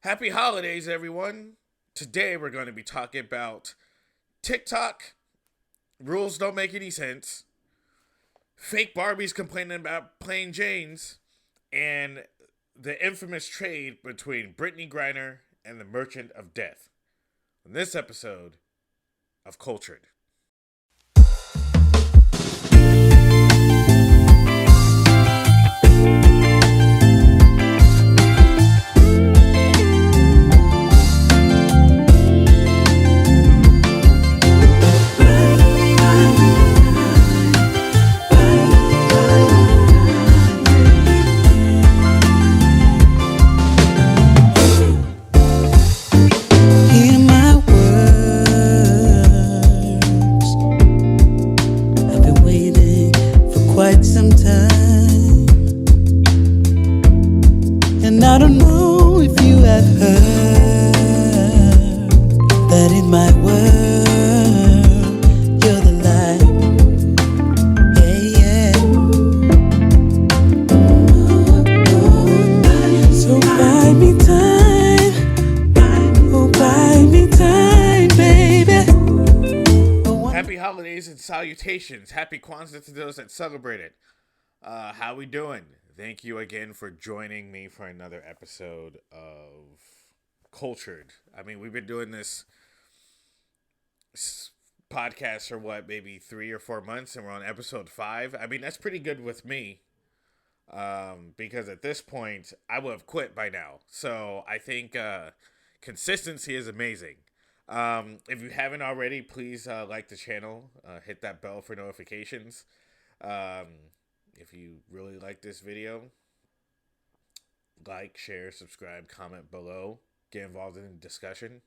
Happy holidays, everyone. Today we're going to be talking about TikTok, rules don't make any sense, fake Barbies complaining about plain Janes, and the infamous trade between Brittany Griner and the Merchant of Death. In this episode of Cultured. Salutations. Happy Kwanzaa to those that celebrate it. How we doing? Thank you again for joining me for another episode of Cultured. I mean, we've been doing this podcast for maybe 3 or 4 months, and we're on episode 5. I mean, that's pretty good with me. Because at this point, I would have quit by now. So I think consistency is amazing. If you haven't already, please like the channel, hit that bell for notifications. If you really like this video, like, share, subscribe, comment below, get involved in the discussion.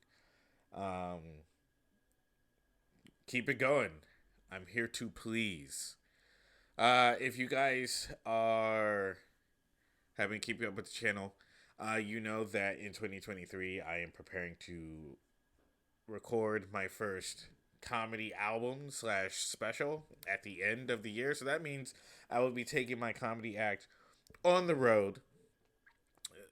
Keep it going. I'm here to please. If you guys have been keeping up with the channel, you know that in 2023 I am preparing to record my first comedy album / special at the end of the year. So that means I will be taking my comedy act on the road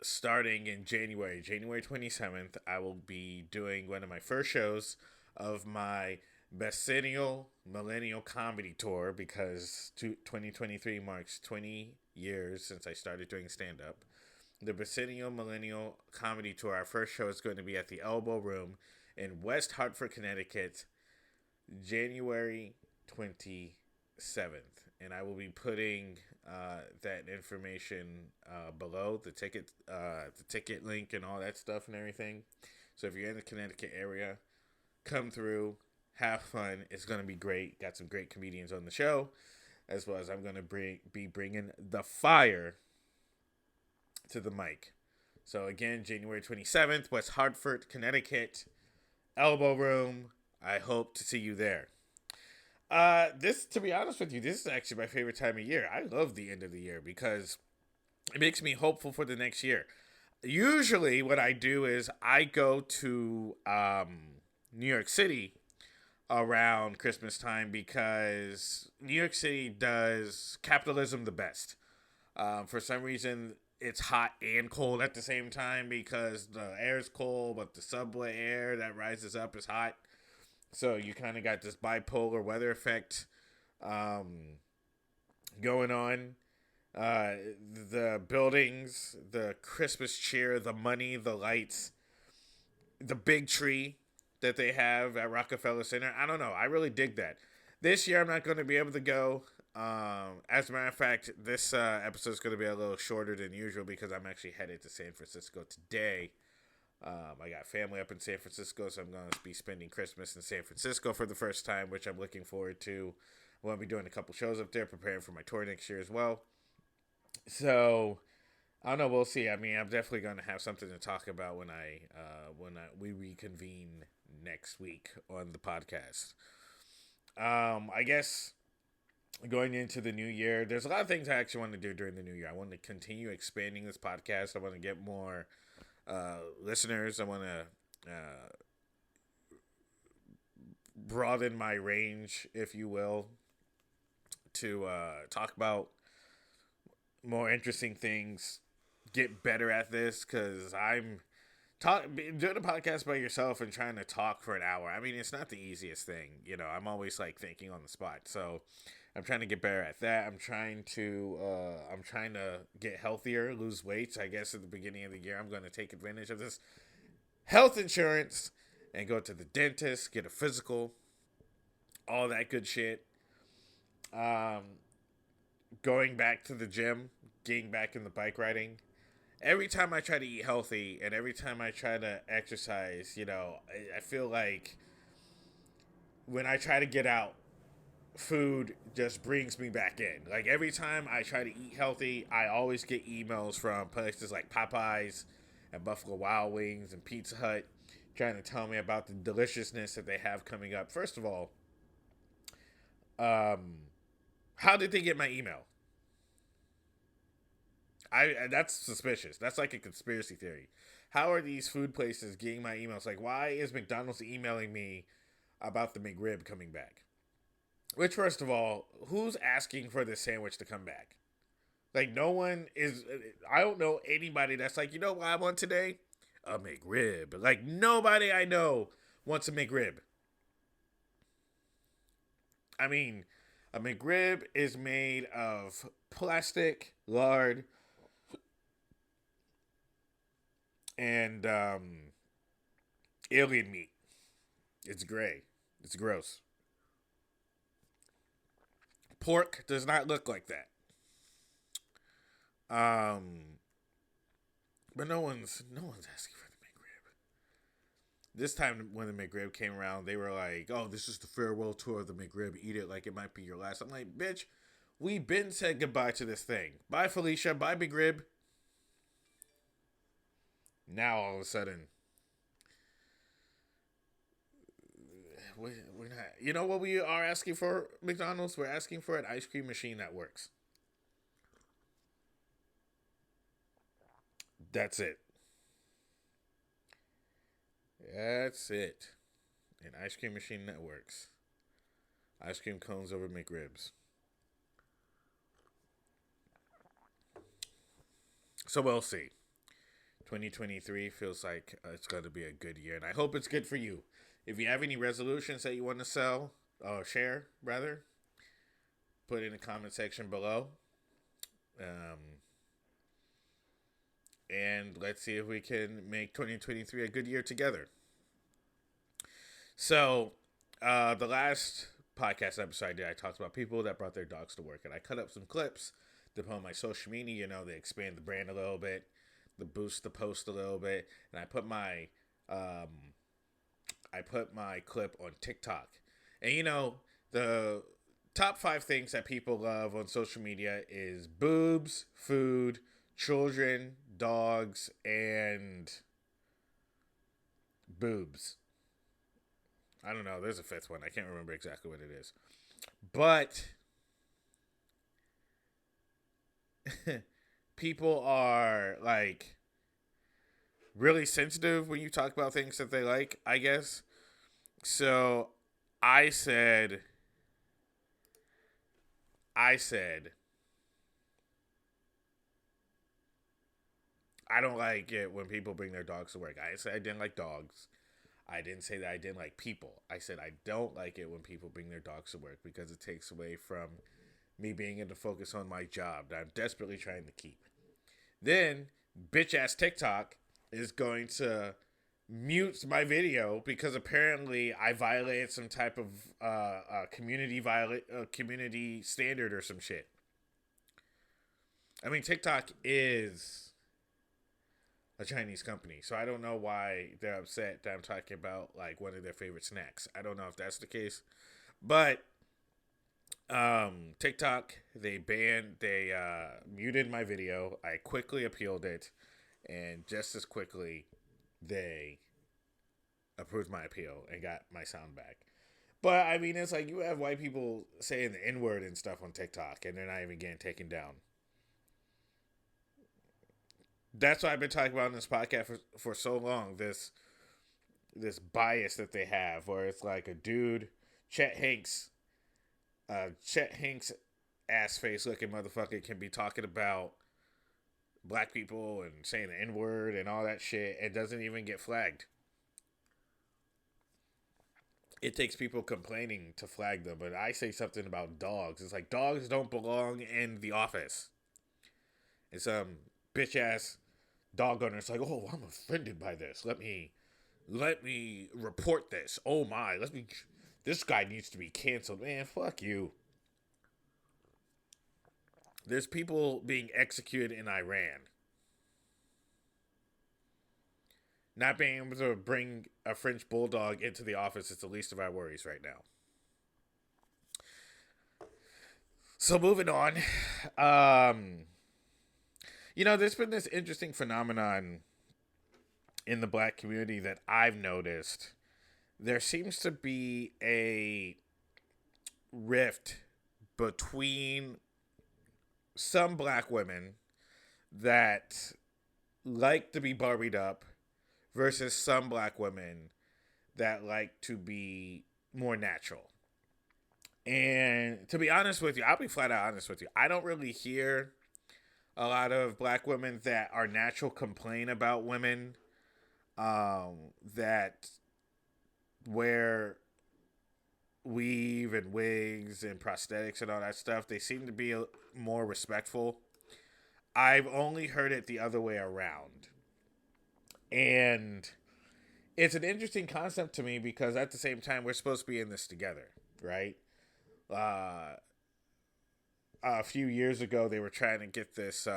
starting in January 27th. I will be doing one of my first shows of my Vicennial Millennial comedy tour, because 2023 marks 20 years since I started doing stand-up. The Vicennial Millennial comedy tour, our first show is going to be at the Elbow Room in West Hartford, Connecticut, January 27th. And I will be putting that information below, the ticket link and all that stuff and everything. So if you're in the Connecticut area, come through, have fun. It's going to be great. Got some great comedians on the show, as well as I'm going to be bringing the fire to the mic. So again, January 27th, West Hartford, Connecticut, Elbow Room. I hope to see you there. To be honest with you, this is actually my favorite time of year. I love the end of the year because it makes me hopeful for the next year. Usually what I do is I go to New York City around Christmas time, because New York City does capitalism the best. For some reason, it's hot and cold at the same time, because the air is cold, but the subway air that rises up is hot. So you kind of got this bipolar weather effect going on. The buildings, the Christmas cheer, the money, the lights, the big tree that they have at Rockefeller Center. I don't know. I really dig that. This year I'm not going to be able to go. As a matter of fact, this episode is going to be a little shorter than usual because I'm actually headed to San Francisco today. I got family up in San Francisco, so I'm going to be spending Christmas in San Francisco for the first time, which I'm looking forward to. I'm going to be doing a couple shows up there, preparing for my tour next year as well. So I don't know. We'll see. I mean, I'm definitely going to have something to talk about when we reconvene next week on the podcast. I guess going into the new year, there's a lot of things I actually want to do during the new year. I want to continue expanding this podcast. I want to get more listeners. I want to broaden my range, if you will, to talk about more interesting things, get better at this, because I'm doing a podcast by yourself and trying to talk for an hour. I mean, it's not the easiest thing. You know, I'm always like thinking on the spot. So I'm trying to get better at that. I'm trying to get healthier, lose weight. I guess at the beginning of the year, I'm going to take advantage of this health insurance and go to the dentist, get a physical, all that good shit. Going back to the gym, getting back in the bike riding. Every time I try to eat healthy and every time I try to exercise, you know, I feel like when I try to get out, food just brings me back in. Like every time I try to eat healthy, I always get emails from places like Popeyes and Buffalo Wild Wings and Pizza Hut trying to tell me about the deliciousness that they have coming up. First of all, how did they get my email? That's suspicious. That's like a conspiracy theory. How are these food places getting my emails? Like, why is McDonald's emailing me about the McRib coming back? Which, first of all, who's asking for this sandwich to come back? Like, no one is. I don't know anybody that's like, you know what I want today? A McRib. Like, nobody I know wants a McRib. I mean, a McRib is made of plastic, lard, and alien meat. It's gray. It's gross. Pork does not look like that. But no one's asking for the McRib. This time when the McRib came around, they were like, "Oh, this is the farewell tour of the McRib. Eat it like it might be your last." I'm like, "Bitch, we been said goodbye to this thing. Bye, Felicia. Bye, McRib." Now all of a sudden, we're not. You know what we are asking for, McDonald's? We're asking for an ice cream machine that works. That's it. That's it. An ice cream machine that works. Ice cream cones over McRibs. So we'll see. 2023 feels like it's going to be a good year, and I hope it's good for you. If you have any resolutions that you want to sell or share, rather, put it in the comment section below. And let's see if we can make 2023 a good year together. So, the last podcast episode I did, I talked about people that brought their dogs to work, and I cut up some clips to put on my social media. You know, they expand the brand a little bit, to boost the post a little bit, and I put my clip on TikTok. And you know, the top 5 things that people love on social media is boobs, food, children, dogs, and boobs. I don't know. There's a 5th one. I can't remember exactly what it is. But people are like really sensitive when you talk about things that they like, I guess. So I said I don't like it when people bring their dogs to work. I said I didn't like dogs. I didn't say that I didn't like people. I said I don't like it when people bring their dogs to work because it takes away from me being able to focus on my job that I'm desperately trying to keep. Then, bitch ass TikTok is going to mute my video because apparently I violated some type of community standard or some shit. I mean, TikTok is a Chinese company, so I don't know why they're upset that I'm talking about like one of their favorite snacks. I don't know if that's the case, but TikTok, they muted my video. I quickly appealed it, and just as quickly they approved my appeal and got my sound back. But I mean, it's like you have white people saying the N-word and stuff on TikTok, and they're not even getting taken down. That's what I've been talking about in this podcast for so long. This bias that they have, where it's like a dude, Chet Hanks ass face looking motherfucker can be talking about black people and saying the N word and all that shit, it doesn't even get flagged. It takes people complaining to flag them. But I say something about dogs. It's like dogs don't belong in the office. And some bitch ass dog owner's like, oh, I'm offended by this. Let me report this. Oh my, this guy needs to be canceled. Man, fuck you. There's people being executed in Iran. Not being able to bring a French bulldog into the office is the least of our worries right now. So moving on, there's been this interesting phenomenon in the black community that I've noticed. There seems to be a rift between some black women that like to be Barbied up versus some black women that like to be more natural. And to be honest with you, I'll be flat out honest with you. I don't really hear a lot of black women that are natural complain about women that wear weave and wigs and prosthetics and all that stuff. They seem to be more respectful. I've only heard it the other way around. And it's an interesting concept to me because at the same time, we're supposed to be in this together, right? A few years ago, they were trying to get this,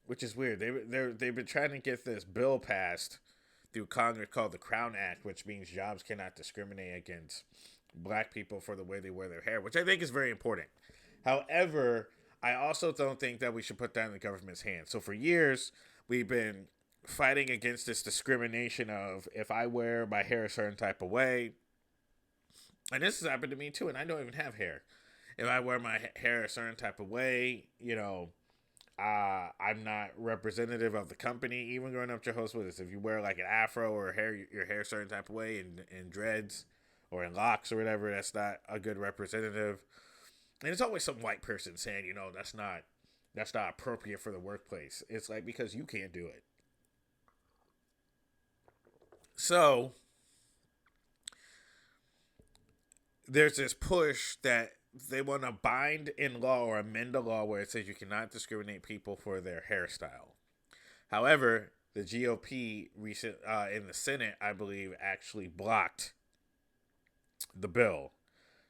which is weird. They've been trying to get this bill passed through Congress called the Crown Act, which means jobs cannot discriminate against black people for the way they wear their hair, which I think is very important. However, I also don't think that we should put that in the government's hands. So for years, we've been fighting against this discrimination of if I wear my hair a certain type of way, and this has happened to me too, and I don't even have hair. If I wear my hair a certain type of way, I'm not representative of the company. Even growing up Jehovah's Witness, if you wear like an afro or your hair a certain type of way in dreads or in locks or whatever, that's not a good representative. And it's always some white person saying, that's not appropriate for the workplace. It's like, because you can't do it. So there's this push that they want to bind in law or amend a law where it says you cannot discriminate people for their hairstyle. However, the GOP in the Senate, I believe, actually blocked the bill.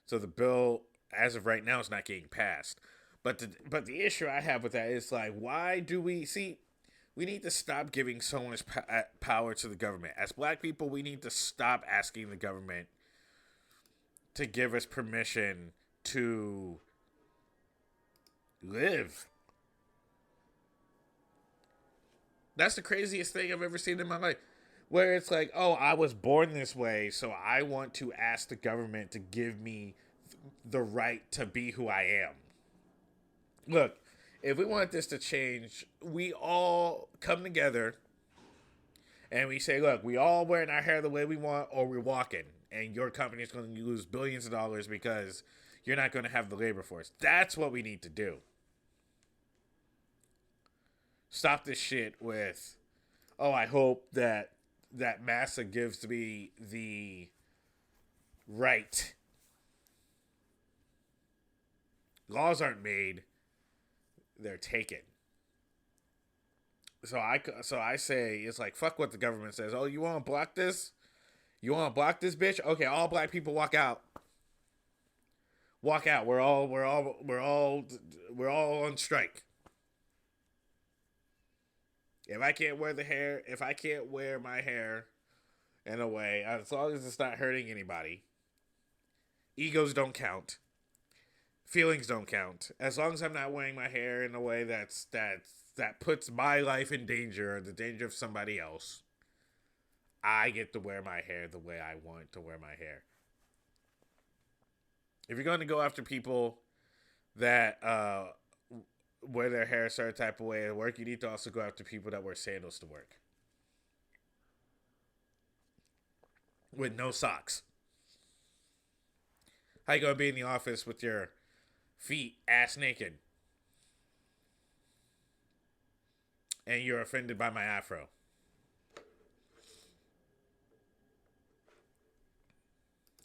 So the bill, as of right now, is not getting passed. But the issue I have with that is like, why do we need to stop giving so much power to the government. As black people, we need to stop asking the government to give us permission to live. That's the craziest thing I've ever seen in my life. Where it's like, oh, I was born this way, so I want to ask the government to give me the right to be who I am. Look, if we want this to change, we all come together and we say, look, we all wearing our hair the way we want, or we're walking, and your company is going to lose billions of dollars because you're not going to have the labor force. That's what we need to do. Stop this shit with, oh, I hope that Massa gives me the right. Laws aren't made, they're taken. So I say, it's like, fuck what the government says. Oh, you want to block this? You want to block this bitch? Okay, all black people walk out. Walk out. We're all on strike. If I can't wear my hair in a way, as long as it's not hurting anybody, egos don't count. Feelings don't count. As long as I'm not wearing my hair in a way that puts my life in danger or the danger of somebody else, I get to wear my hair the way I want to wear my hair. If you're going to go after people that wear their hair a certain type of way at work, you need to also go after people that wear sandals to work with no socks. How you gonna be in the office with your feet ass naked? and you're offended by my afro.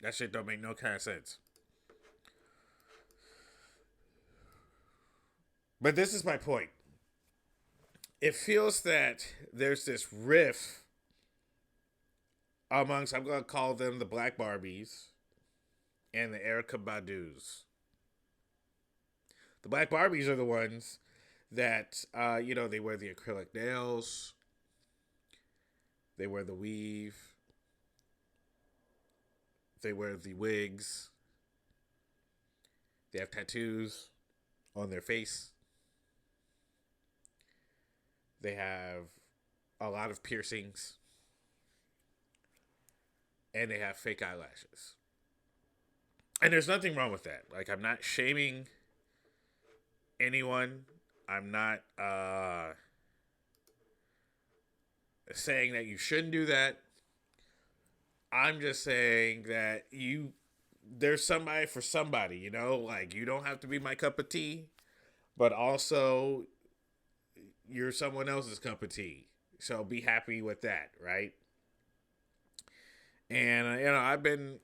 That shit don't make no kind of sense. But this is my point. It feels that there's this riff amongst, I'm going to call them the Black Barbies and the Erica Badus. The Black Barbies are the ones that, they wear the acrylic nails, they wear the weave, they wear the wigs, they have tattoos on their face, they have a lot of piercings, and they have fake eyelashes. And there's nothing wrong with that. Like, I'm not shaming anyone. I'm not saying that you shouldn't do that. I'm just saying that there's somebody for somebody, like you don't have to be my cup of tea, but also you're someone else's cup of tea. So be happy with that, right? And I've been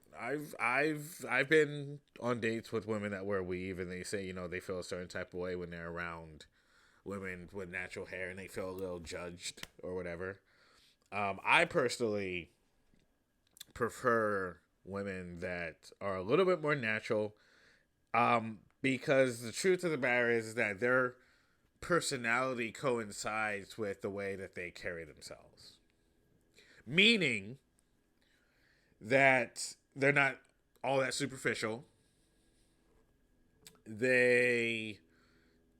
on dates with women that wear weave, and they say they feel a certain type of way when they're around women with natural hair, and they feel a little judged or whatever. I personally prefer women that are a little bit more natural, because the truth of the matter is that their personality coincides with the way that they carry themselves. Meaning that they're not all that superficial. They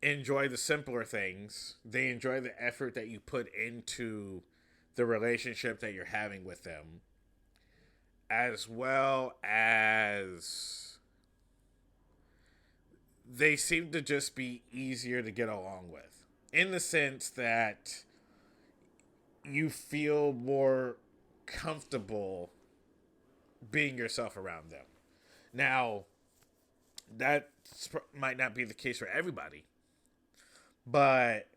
enjoy the simpler things. They enjoy the effort that you put into the relationship that you're having with them, as well as they seem to just be easier to get along with, in the sense that you feel more comfortable being yourself around them. Now, that might not be the case for everybody, but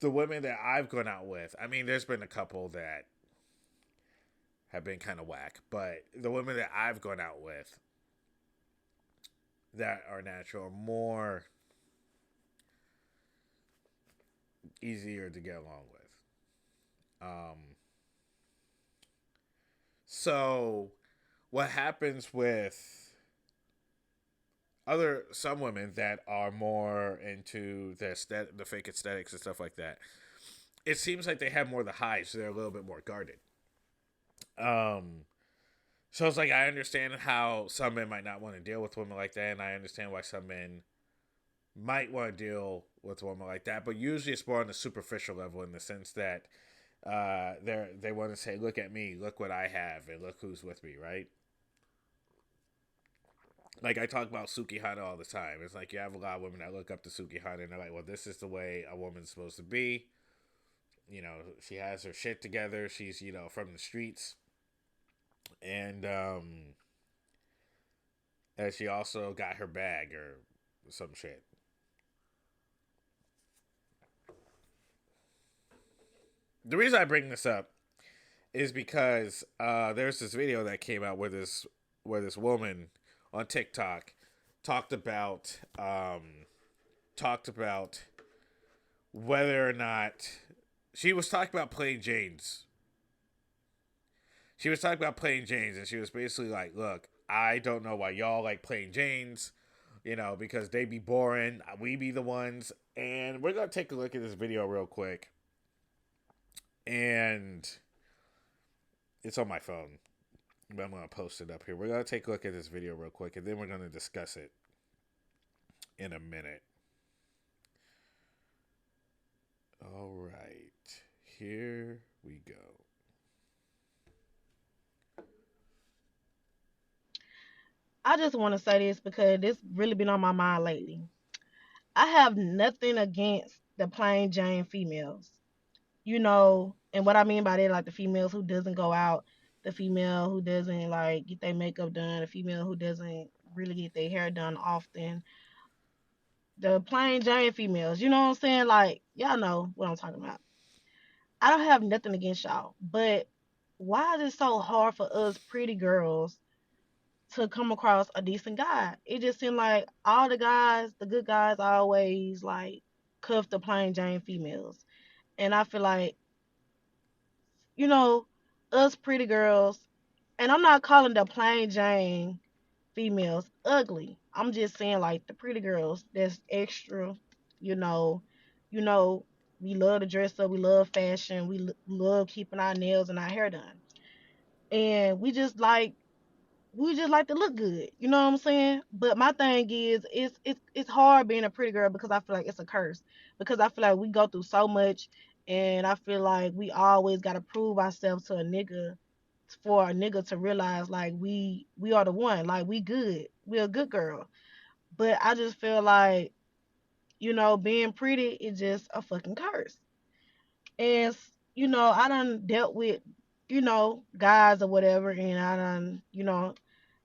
the women that I've gone out with, I mean, there's been a couple that have been kind of whack, but the women that I've gone out with that are natural are more easier to get along with. So what happens with some women that are more into the fake aesthetics and stuff like that, it seems like they have more of the highs, so they're a little bit more guarded. So it's like I understand how some men might not want to deal with women like that, and I understand why some men might want to deal with a woman like that. But usually it's more on the superficial level, in the sense that they want to say, "Look at me, look what I have, and look who's with me," right? Like I talk about Sukihana all the time. It's like you have a lot of women that look up to Sukihana, and they're like, "Well, this is the way a woman's supposed to be." She has her shit together. She's from the streets, and she also got her bag or some shit. The reason I bring this up is because there's this video that came out where this woman on TikTok talked about talked about whether or not she was talking about plain Janes. She was talking about plain Janes, and she was basically like, "Look, I don't know why y'all like plain Janes, because they be boring. We be the ones." And we're gonna take a look at this video real quick, and it's on my phone, but I'm gonna post it up here. We're gonna take a look at this video real quick, and then we're gonna discuss it in a minute. All right, here we go. I just want to say this because this really been on my mind lately. I have nothing against the plain Jane females, and what I mean by that, like the females who doesn't go out, the female who doesn't like get their makeup done, the female who doesn't really get their hair done often. The plain Jane females. You know what I'm saying? Like, y'all know what I'm talking about. I don't have nothing against y'all, but why is it so hard for us pretty girls to come across a decent guy? It just seemed like all the guys, the good guys, always like cuff the plain Jane females. And I feel like, you know, us pretty girls, and I'm not calling the plain Jane females ugly. I'm just saying like the pretty girls that's extra, you know, you know, we love to dress up, we love fashion, love keeping our nails and our hair done. And we just like to look good. You know what I'm saying? But my thing is, it's hard being a pretty girl because I feel like it's a curse. Because I feel like we go through so much, and I feel like we always gotta prove ourselves to a nigga for a nigga to realize like we are the one, like we good, we a good girl. But I just feel like being pretty is just a fucking curse. And I done dealt with guys or whatever, and I done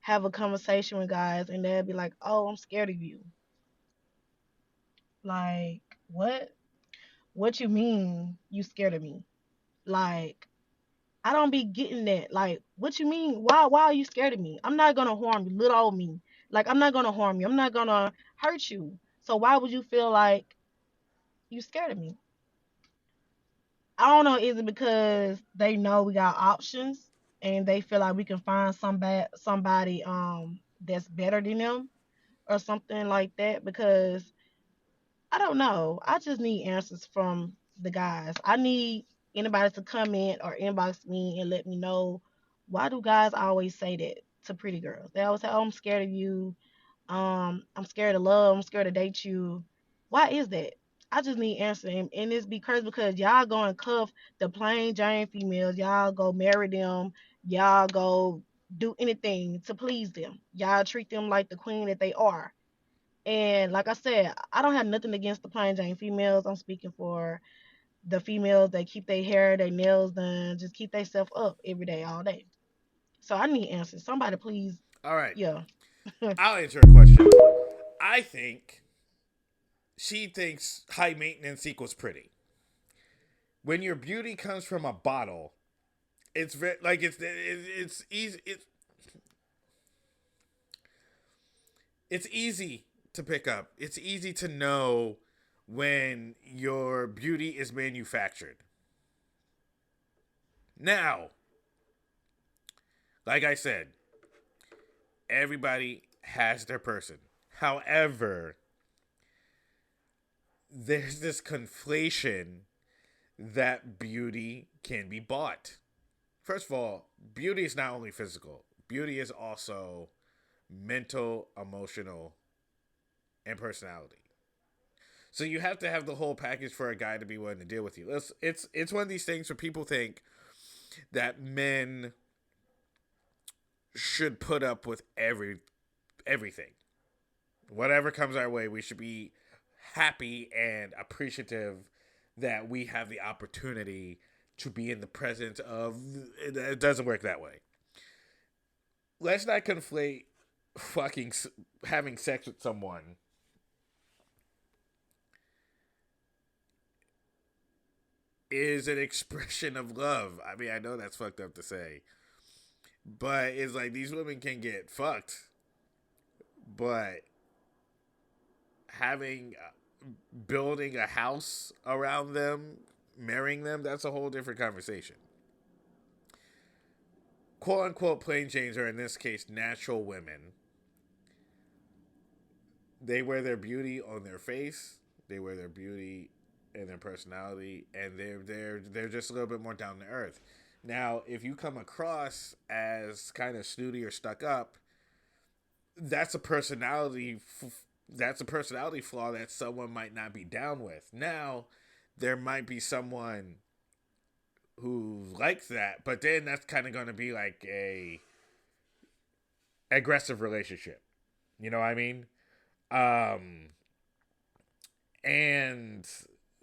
have a conversation with guys, and they'll be like, "Oh, I'm scared of you." Like, what? What you mean you scared of me? Like, I don't be getting that. Like, what you mean? Why are you scared of me? I'm not gonna harm you, little old me. Like, I'm not gonna harm you. I'm not gonna hurt you. So why would you feel like you scared of me? I don't know. Is it because they know we got options and they feel like we can find somebody that's better than them or something like that? Because I don't know. I just need answers from the guys. I need anybody to come in or inbox me and let me know, why do guys always say that to pretty girls? They always say, "Oh, I'm scared of you. I'm scared of love. I'm scared to date you." Why is that? I just need answers. And it's because y'all go and cuff the plain Jane females. Y'all go marry them. Y'all go do anything to please them. Y'all treat them like the queen that they are. And like I said, I don't have nothing against the plain Jane females. I'm speaking for the females that keep their hair, their nails done, just keep themselves up every day, all day. So I need answers. Somebody please, All right. yeah. I'll answer a question. I think she thinks high maintenance equals pretty. When your beauty comes from a bottle, it's very like it's easy it's easy to pick up. It's easy to know when your beauty is manufactured. Now, like I said, everybody has their person. However, there's this conflation that beauty can be bought. First of all, beauty is not only physical, beauty is also mental, emotional, and personality. So you have to have the whole package for a guy to be willing to deal with you. It's one of these things where people think that men should put up with everything. Whatever comes our way, we should be happy and appreciative that we have the opportunity to be in the presence of. It doesn't work that way. Let's not conflate fucking having sex with someone is an expression of love. I mean, I know that's fucked up to say, but it's like these women can get fucked, but having building a house around them, marrying them, that's a whole different conversation. Quote unquote plain Janes are in this case natural women. They wear their beauty on their face. They wear their beauty in their personality, and they're just a little bit more down to earth. Now, if you come across as kind of snooty or stuck up, that's a personality. That's a personality flaw that someone might not be down with. Now, there might be someone who likes that, but then that's kind of going to be like a aggressive relationship. You know what I mean? Um, and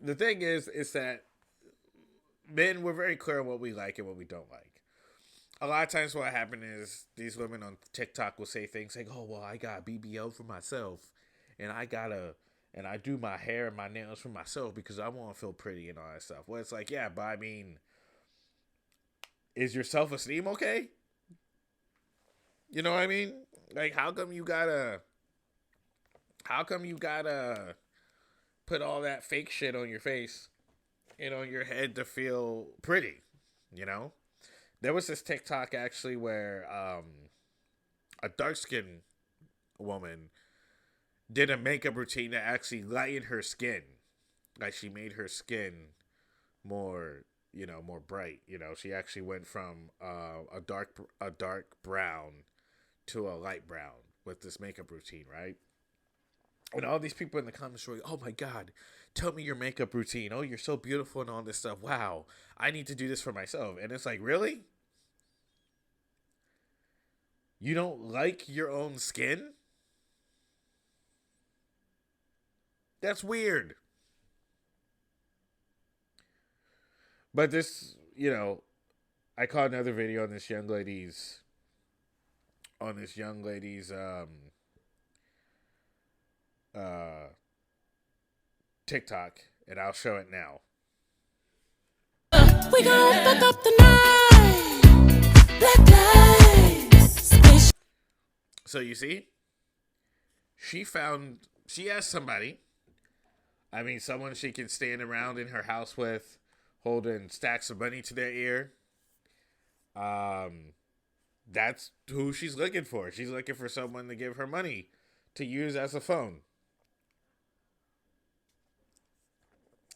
the thing is that men, we're very clear on what we like and what we don't like. A lot of times what happens is these women on TikTok will say things like, "Oh, well, I got BBL for myself, and I got a and I do my hair and my nails for myself because I want to feel pretty and all that stuff. Well, it's like, yeah, but I mean, is your self esteem okay? You know what I mean? Like, how come you gotta put all that fake shit on your face and on your head to feel pretty? You know? There was this TikTok actually where a dark skinned woman did a makeup routine that actually lightened her skin. Like she made her skin more, more bright. She actually went from a dark brown to a light brown with this makeup routine, right? And all these people in the comments were like, "Oh my god, tell me your makeup routine. Oh, you're so beautiful and all this stuff. Wow, I need to do this for myself." And it's like, really? You don't like your own skin? That's weird. But this, I caught another video on this young lady's uh TikTok, and I'll show it now. We gonna fuck up the night. Black lights. So you see, she asked somebody. I mean, someone she can stand around in her house with, holding stacks of money to their ear. Um, that's who she's looking for. She's looking for someone to give her money to use as a phone.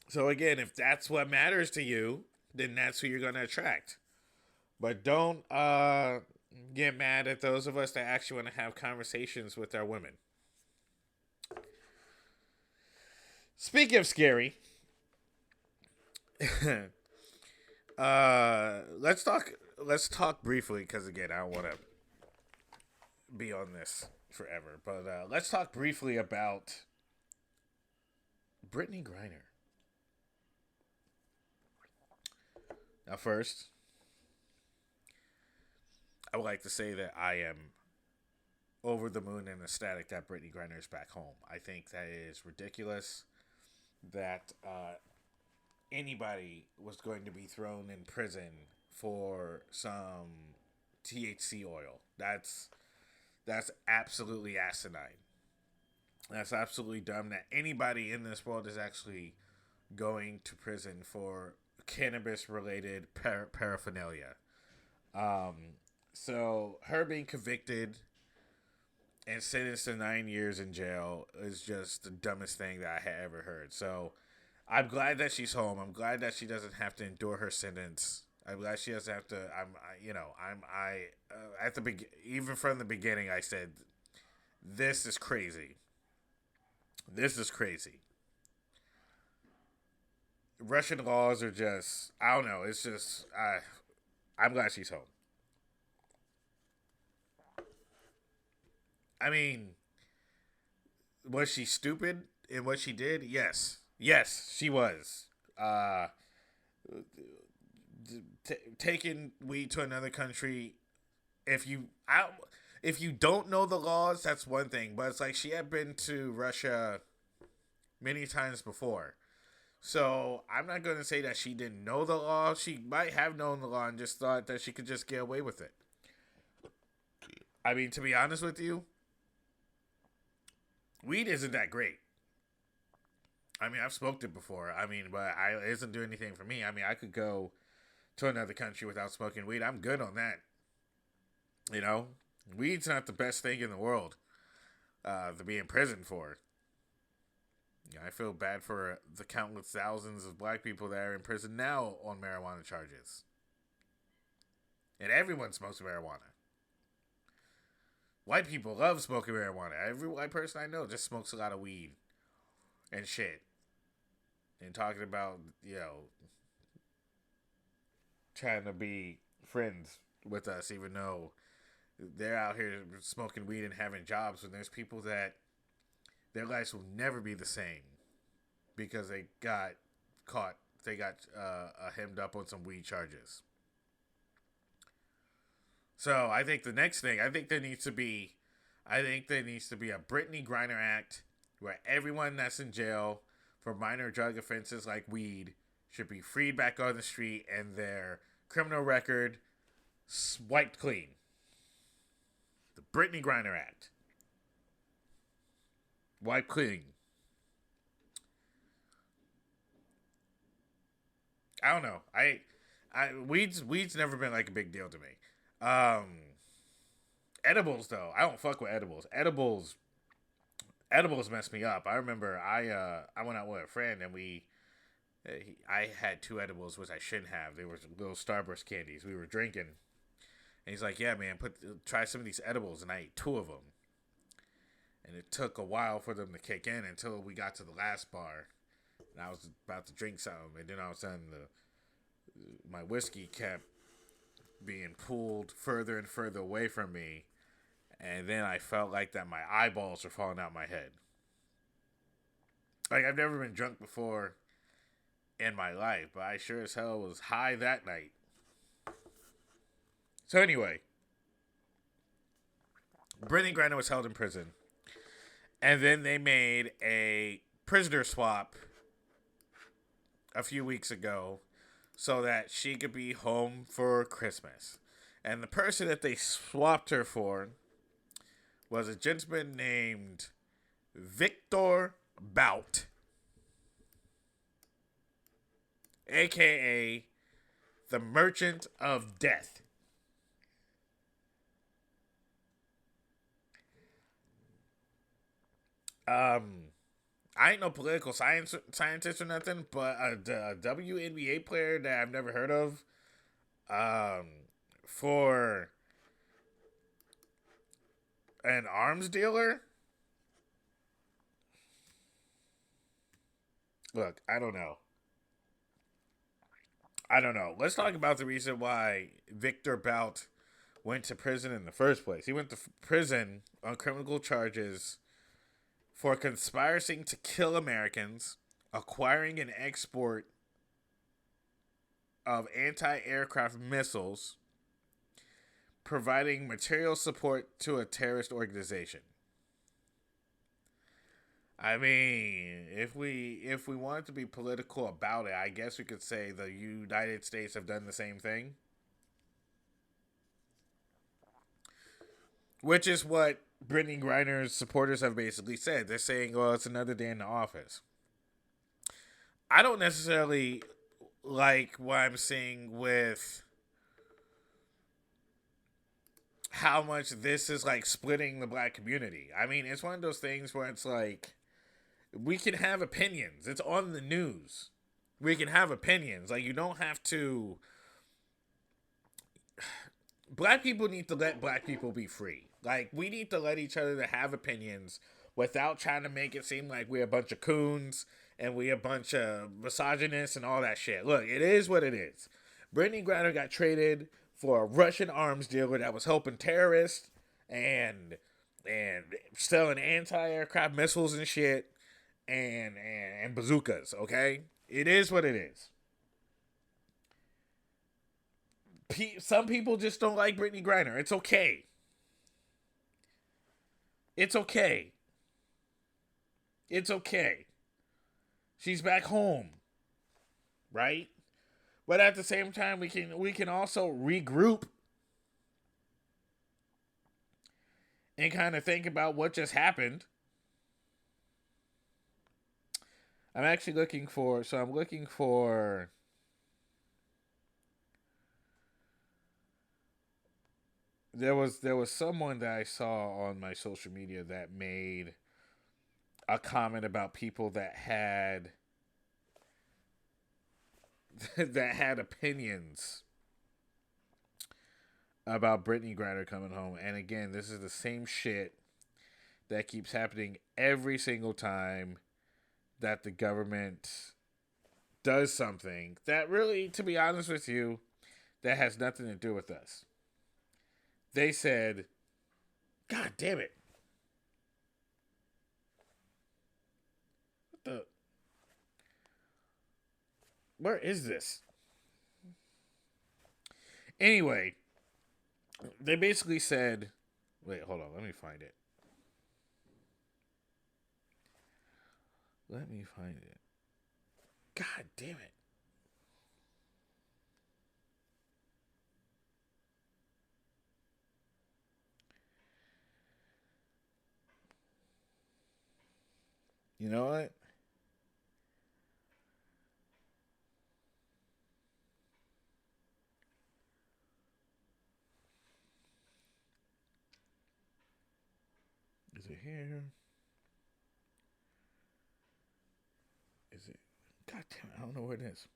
So again, if that's what matters to you, then that's who you're gonna attract. But don't get mad at those of us that actually want to have conversations with our women. Speaking of scary, let's talk briefly, because again, I don't want to be on this forever. But let's talk briefly about Brittany Griner. Now, first, I would like to say that I am over the moon and ecstatic that Brittany Griner is back home. I think that is ridiculous that anybody was going to be thrown in prison for some THC oil. That's absolutely asinine. That's absolutely dumb that anybody in this world is actually going to prison for cannabis related paraphernalia. So her being convicted and sentenced to 9 years in jail is just the dumbest thing that I had ever heard. So I'm glad that she's home. I'm glad that she doesn't have to endure her sentence. I'm glad she doesn't have to. Even from the beginning, I said, this is crazy. This is crazy. Russian laws are just, I don't know. It's just, I'm glad she's home. I mean, was she stupid in what she did? Yes. Yes, she was. Taking weed to another country, if you don't know the laws, that's one thing. But it's like she had been to Russia many times before. So I'm not going to say that she didn't know the law. She might have known the law and just thought that she could just get away with it. I mean, to be honest with you, weed isn't that great. I mean, I've smoked it before. I mean, but it doesn't do anything for me. I mean, I could go to another country without smoking weed. I'm good on that. You know, weed's not the best thing in the world to be in prison for. Yeah, I feel bad for the countless thousands of black people that are in prison now on marijuana charges. And everyone smokes marijuana. White people love smoking marijuana. Every white person I know just smokes a lot of weed and shit. And talking about, trying to be friends with us, even though they're out here smoking weed and having jobs, when there's people that their lives will never be the same because they got caught. They got hemmed up on some weed charges. So I think the next thing, I think there needs to be a Brittany Griner Act where everyone that's in jail for minor drug offenses like weed should be freed back on the street and their criminal record wiped clean. The Brittany Griner Act. Wiped clean. I don't know. Weed's never been like a big deal to me. Edibles though, I don't fuck with edibles. Edibles mess me up. I remember I went out with a friend and I had two edibles which I shouldn't have. They were little Starburst candies. We were drinking, and he's like, "Yeah, man, try some of these edibles," and I ate two of them. And it took a while for them to kick in until we got to the last bar, and I was about to drink something, and then all of a sudden my whiskey kept being pulled further and further away from me, and then I felt like that my eyeballs were falling out my head. Like, I've never been drunk before in my life, but I sure as hell was high that night. So anyway, Brittany Griner was held in prison, and then they made a prisoner swap a few weeks ago so that she could be home for Christmas. And the person that they swapped her for was a gentleman named Victor Bout, a.k.a. the Merchant of Death. I ain't no political scientist or nothing, but a WNBA player that I've never heard of, for an arms dealer. Look, I don't know. Let's talk about the reason why Victor Bout went to prison in the first place. He went to prison on criminal charges for conspiring to kill Americans, acquiring and export of anti-aircraft missiles, providing material support to a terrorist organization. I mean, if we wanted to be political about it, I guess we could say the United States have done the same thing. Which is what Brittany Griner's supporters have basically said. They're saying, well, it's another day in the office. I don't necessarily like what I'm seeing with how much this is like splitting the black community. I mean, it's one of those things where it's like, we can have opinions. It's on the news. We can have opinions. Like, you don't have to. Black people need to let black people be free. Like, we need to let each other to have opinions without trying to make it seem like we're a bunch of coons and we're a bunch of misogynists and all that shit. Look, it is what it is. Brittany Griner got traded for a Russian arms dealer that was helping terrorists and selling anti-aircraft missiles and shit and bazookas, okay? It is what it is. Some people just don't like Brittany Griner. It's okay. It's okay. It's okay. She's back home, right? But at the same time, we can also regroup and kind of think about what just happened. I'm actually looking for. So I'm looking for. There was someone that I saw on my social media that made a comment about people that had that had opinions about Brittany Griner coming home. And again, this is the same shit that keeps happening every single time that the government does something that really, to be honest with you, that has nothing to do with us. They said, God damn it. What the? Where is this? Anyway, they basically said, wait, hold on, let me find it. Let me find it. God damn it. You know what? Is it here? Is it? God damn it. I don't know where it is.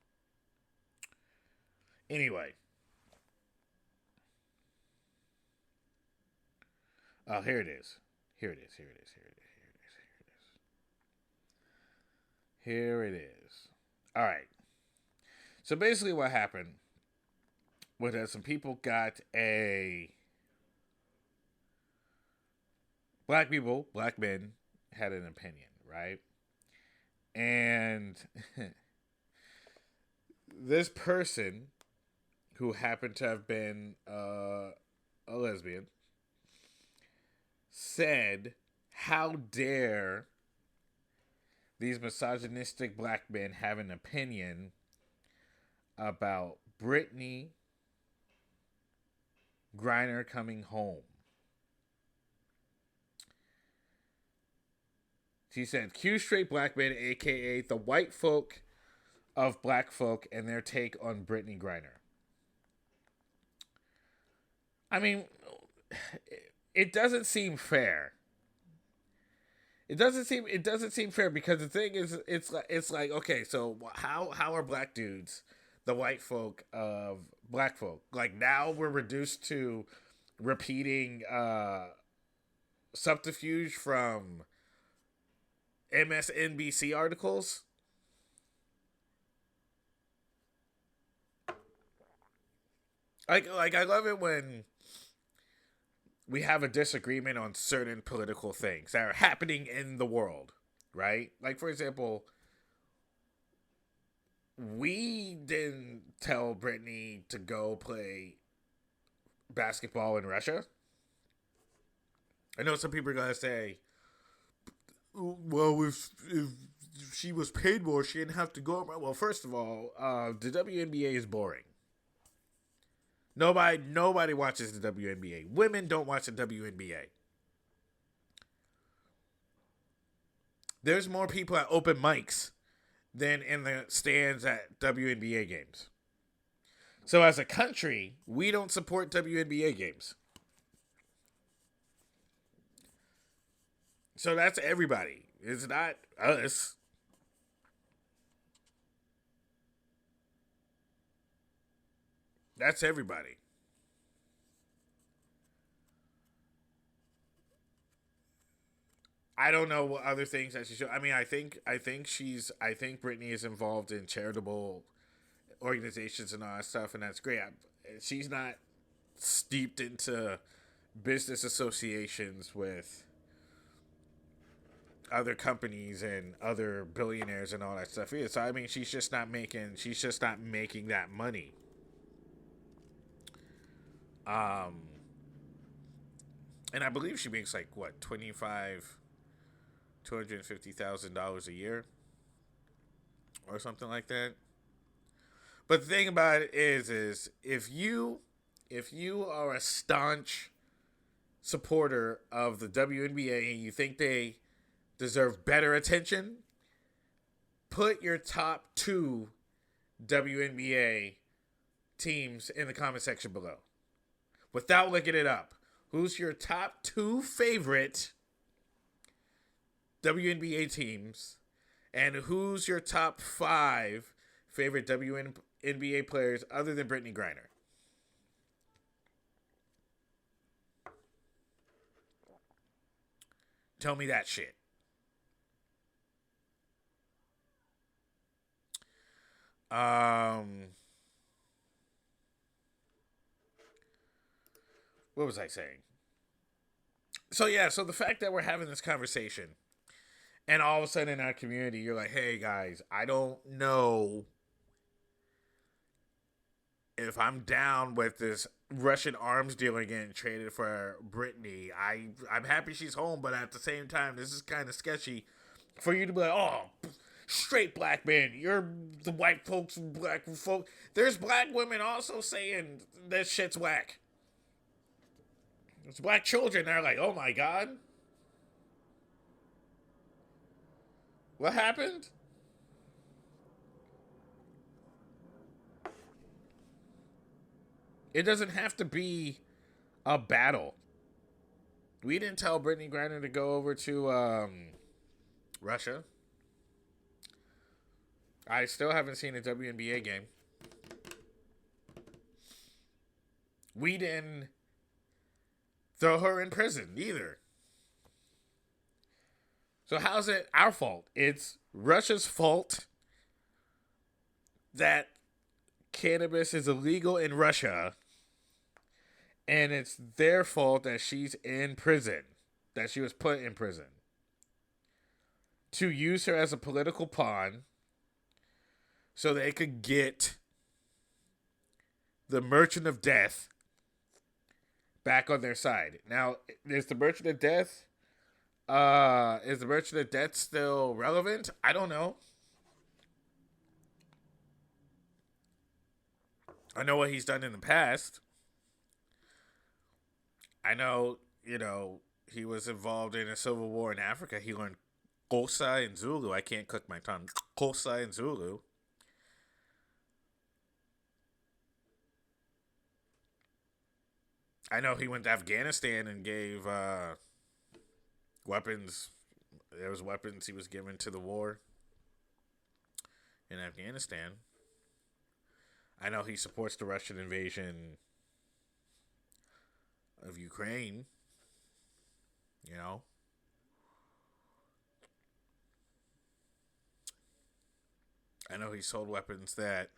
Anyway. Oh, here it is. Here it is. Here it is. Here it is. Here it is. Here it is. Here it is. All right. So basically, what happened was that some people got a black men had an opinion, right? And this person who happened to have been a lesbian said, "How dare these misogynistic black men have an opinion about Brittany Griner coming home?" She said, "Cue straight black men, aka the white folk of black folk, and their take on Brittany Griner." I mean, it doesn't seem fair. It doesn't seem fair, because the thing is, it's like okay, so how are black dudes the white folk of black folk? Like, now we're reduced to repeating subterfuge from MSNBC articles. Like I love it when we have a disagreement on certain political things that are happening in the world, right? Like, for example, we didn't tell Brittany to go play basketball in Russia. I know some people are gonna say, "Well, if she was paid more, she didn't have to go." Well, first of all, the WNBA is boring. Nobody watches the WNBA. Women don't watch the WNBA. There's more people at open mics than in the stands at WNBA games. So as a country, we don't support WNBA games. So that's everybody. It's not us. That's everybody. I don't know what other things that she should. I mean, I think Brittany is involved in charitable organizations and all that stuff, and that's great. She's not steeped into business associations with other companies and other billionaires and all that stuff either. So I mean, she's just not making that money. Um, and I believe she makes like what, $250,000 a year or something like that. But the thing about it is if you are a staunch supporter of the WNBA and you think they deserve better attention, put your top two WNBA teams in the comment section below without looking it up. Who's your top two favorite WNBA teams, and who's your top five favorite WNBA players other than Brittany Griner? Tell me that shit. Um, what was I saying? So yeah, so the fact that we're having this conversation, and all of a sudden in our community, you're like, "Hey guys, I don't know if I'm down with this Russian arms dealer getting traded for Brittany. I'm happy she's home, but at the same time, this is kind of sketchy. For you to be like, oh, straight black man, you're the white folks, black folk. There's black women also saying that shit's whack. There's black children that are like, oh my god. What happened? It doesn't have to be a battle. We didn't tell Brittany Griner to go over to Russia. I still haven't seen a WNBA game. We didn't throw her in prison either. So how's it our fault? It's Russia's fault that cannabis is illegal in Russia. And it's their fault that she's in prison. That she was put in prison. To use her as a political pawn so they could get the Merchant of Death back on their side. Now, is the Merchant of Death still relevant? I don't know. I know what he's done in the past. I know, he was involved in a civil war in Africa. He learned Xhosa and Zulu. I can't cook my tongue. Xhosa and Zulu. I know he went to Afghanistan and gave weapons. There was weapons he was given to the war in Afghanistan. I know he supports the Russian invasion of Ukraine. I know he sold weapons that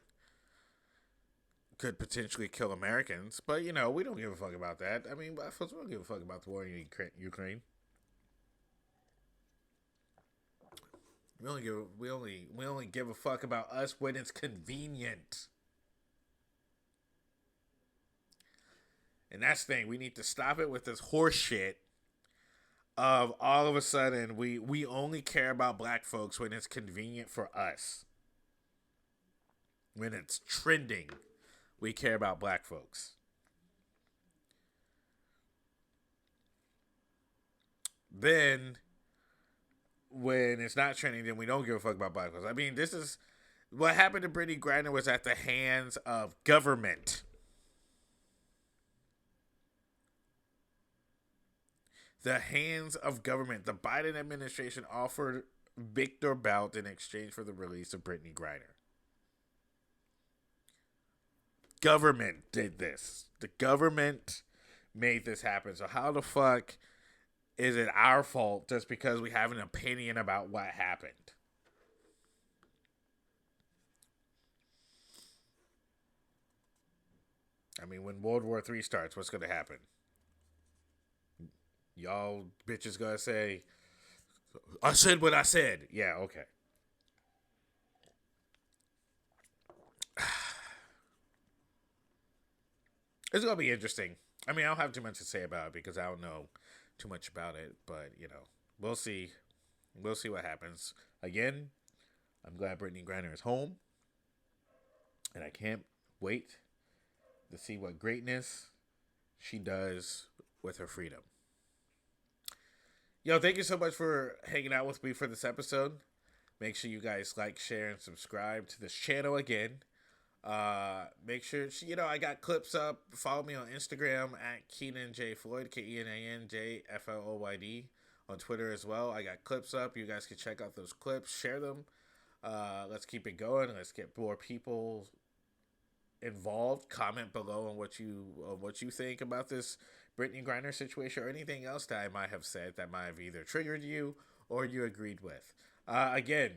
could potentially kill Americans, but we don't give a fuck about that. I mean, we don't give a fuck about the war in Ukraine. We only give a fuck about us when it's convenient. And that's the thing. We need to stop it with this horse shit of all of a sudden we only care about black folks when it's convenient for us. When it's trending, we care about black folks. Then, when it's not trending, then we don't give a fuck about black folks. I mean, this is what happened to Brittany Griner was at the hands of government. The hands of government. The Biden administration offered Victor Bout in exchange for the release of Brittany Griner. Government did this. The government made this happen. So how the fuck is it our fault just because we have an opinion about what happened? I mean, when World War III starts, what's going to happen? Y'all bitches gonna say, I said what I said. Yeah, okay. It's gonna be interesting. I mean, I don't have too much to say about it because I don't know too much about it. But, we'll see. We'll see what happens. Again, I'm glad Brittany Griner is home. And I can't wait to see what greatness she does with her freedom. Yo, thank you so much for hanging out with me for this episode. Make sure you guys like, share, and subscribe to this channel again. Make sure, I got clips up. Follow me on Instagram at Kenan J. Floyd, KenanJFloyd. On Twitter as well. I got clips up. You guys can check out those clips. Share them. Let's keep it going. Let's get more people involved. Comment below on what you think about this Brittany Griner situation or anything else that I might have said that might have either triggered you or you agreed with. Again,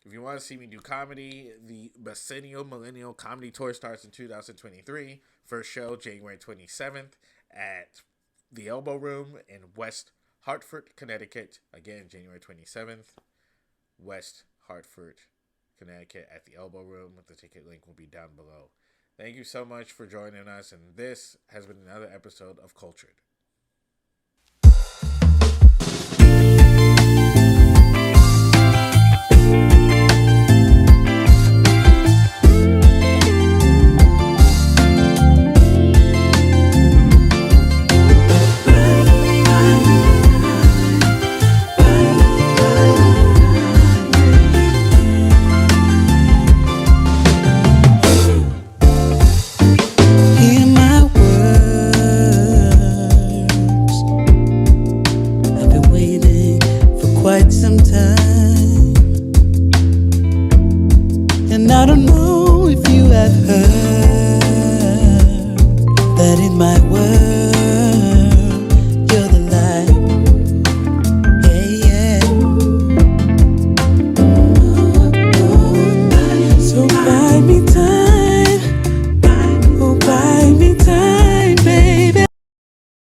if you want to see me do comedy, the Vicennial Millennial Comedy Tour starts in 2023. First show, January 27th at the Elbow Room in West Hartford, Connecticut. Again, January 27th, West Hartford, Connecticut at the Elbow Room. The ticket link will be down below. Thank you so much for joining us, and this has been another episode of Kultur'd. I don't know if you have heard that in my world